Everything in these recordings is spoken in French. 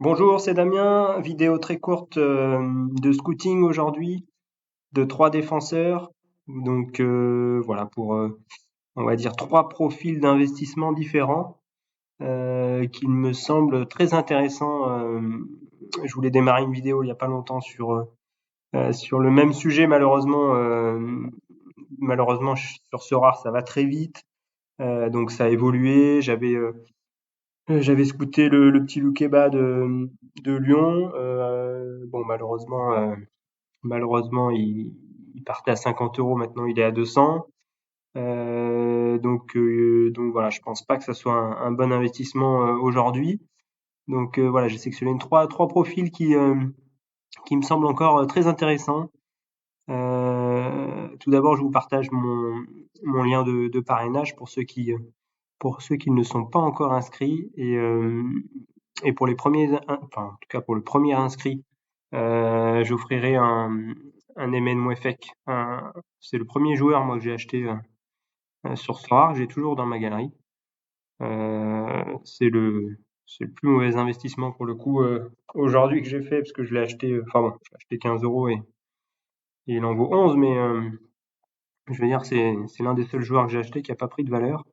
Bonjour, c'est Damien. Vidéo très courte de scouting aujourd'hui de trois défenseurs. Donc voilà pour on va dire trois profils d'investissement différents qui me semblent très intéressants. Je voulais démarrer une vidéo il y a pas longtemps sur le même sujet. Malheureusement sur ce rare ça va très vite. Donc ça a évolué. J'avais scouté le petit Loukeba de Lyon. Bon, malheureusement, il partait à 50 euros. Maintenant, il est à 200. Donc voilà, je pense pas que ça soit un bon investissement aujourd'hui. Donc voilà, j'ai sélectionné trois profils qui me semblent encore très intéressants. Tout d'abord, je vous partage mon lien de parrainage pour ceux qui ne sont pas encore inscrits et pour les premiers, enfin en tout cas pour le premier inscrit, j'offrirai un MN Mouefek. C'est le premier joueur moi que j'ai acheté sur Star. J'ai toujours dans ma galerie. C'est le plus mauvais investissement pour le coup aujourd'hui que j'ai fait parce que je l'ai acheté. Enfin bon, je l'ai acheté 15 euros et il en vaut 11, mais je veux dire c'est l'un des seuls joueurs que j'ai acheté qui a pas pris de valeur.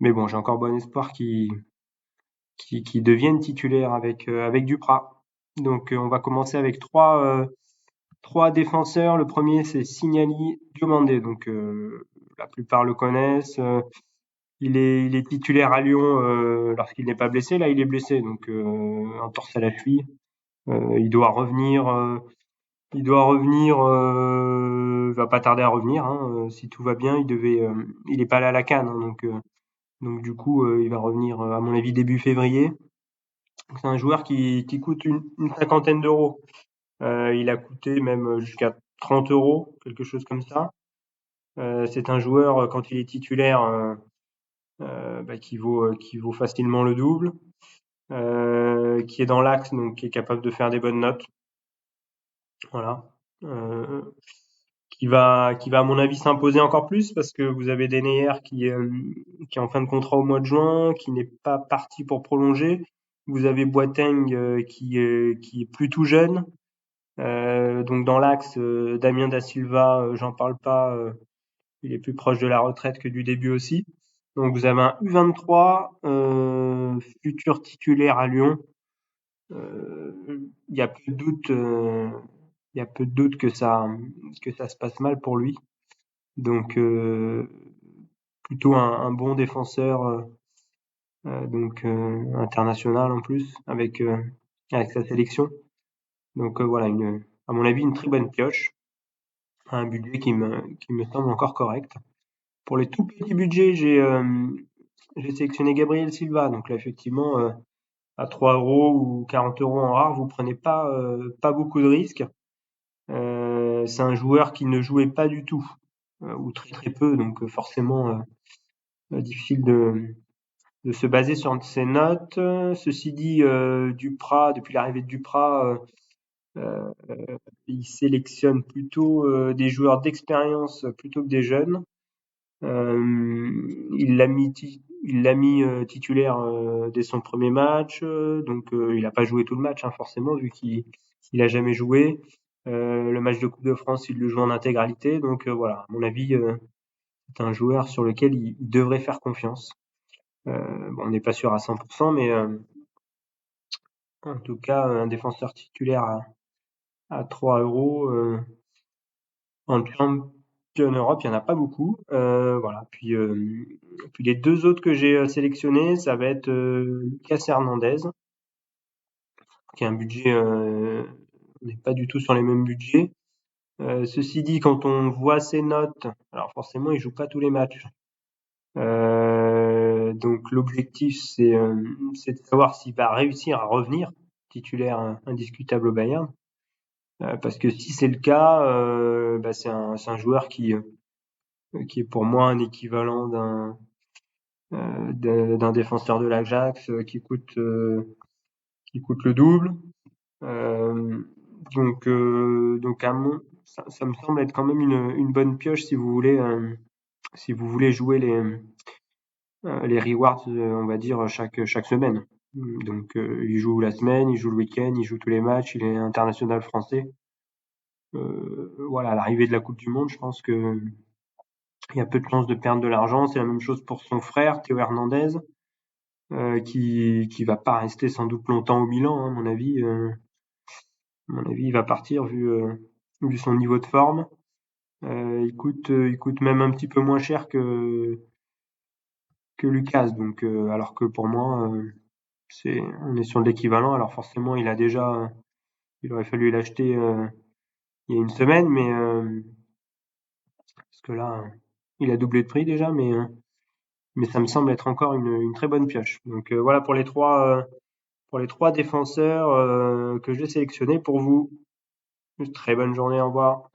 Mais bon, j'ai encore bon espoir qui deviennent titulaires avec Duprat. Donc on va commencer avec trois défenseurs. Le premier c'est Signali Diomandé. Donc la plupart le connaissent. Il est titulaire à Lyon lorsqu'il n'est pas blessé. Là il est blessé, donc entorse à la cheville. Il doit revenir. Va pas tarder à revenir. Hein. Si tout va bien, il est pas allé à la CAN. Hein, donc du coup, il va revenir à mon avis début février. C'est un joueur qui coûte une cinquantaine d'euros. Il a coûté même jusqu'à 30 euros, quelque chose comme ça. C'est un joueur, quand il est titulaire, qui vaut facilement le double, qui est dans l'axe, donc qui est capable de faire des bonnes notes. Voilà. Euh, qui va à mon avis s'imposer encore plus parce que vous avez Denayer qui est en fin de contrat au mois de juin, qui n'est pas parti pour prolonger. Vous avez Boateng qui est plus tout jeune. Donc dans l'axe, Damien Da Silva, j'en parle pas, il est plus proche de la retraite que du début aussi. Donc vous avez un U23, futur titulaire à Lyon. Il y a peu de doute, il y a peu de doute que ça se passe mal pour lui. Donc plutôt un bon défenseur, donc international en plus avec sa sélection. Donc voilà, à mon avis, une très bonne pioche, un budget qui me semble encore correct. Pour les tout petits budgets, j'ai sélectionné Gabriel Silva. Donc là, effectivement, à 3 euros ou 40 euros en rare, vous prenez pas beaucoup de risques. C'est un joueur qui ne jouait pas du tout, ou très très peu, donc forcément difficile de se baser sur ses notes. Ceci dit, Duprat, depuis l'arrivée de Duprat, euh, il sélectionne plutôt des joueurs d'expérience plutôt que des jeunes. Il l'a mis titulaire dès son premier match, donc il n'a pas joué tout le match hein, forcément vu qu'il a jamais joué. Le match de Coupe de France, il le joue en intégralité, donc voilà, à mon avis, c'est un joueur sur lequel il devrait faire confiance. Bon, on n'est pas sûr à 100%, mais en tout cas, un défenseur titulaire à 3 euros en Champion Europe, il n'y en a pas beaucoup. Voilà. Puis les deux autres que j'ai sélectionnés, ça va être Lucas Hernandez, qui a un budget, on n'est pas du tout sur les mêmes budgets. Ceci dit, quand on voit ses notes, alors forcément, il joue pas tous les matchs. Donc l'objectif, c'est de savoir s'il va réussir à revenir titulaire indiscutable au Bayern. Parce que si c'est le cas, c'est un joueur qui est pour moi un équivalent d'un défenseur de l'Ajax qui coûte le double. Euh, donc ça me semble être quand même une bonne pioche si vous voulez jouer les rewards, on va dire chaque semaine. Donc il joue la semaine, il joue le week-end, il joue tous les matchs, il est international français. Voilà, à l'arrivée de la Coupe du Monde, je pense que il y a peu de chances de perdre de l'argent. C'est la même chose pour son frère, Théo Hernandez, qui va pas rester sans doute longtemps au Milan, hein, à mon avis. À mon avis, il va partir vu son niveau de forme. Il coûte même un petit peu moins cher que Lucas. Donc, alors que pour moi, on est sur l'équivalent. Alors forcément, il aurait fallu l'acheter il y a une semaine, parce que là, il a doublé de prix déjà, mais ça me semble être encore une très bonne pioche. Donc voilà pour les trois défenseurs que j'ai sélectionnés pour vous. Une très bonne journée, au revoir.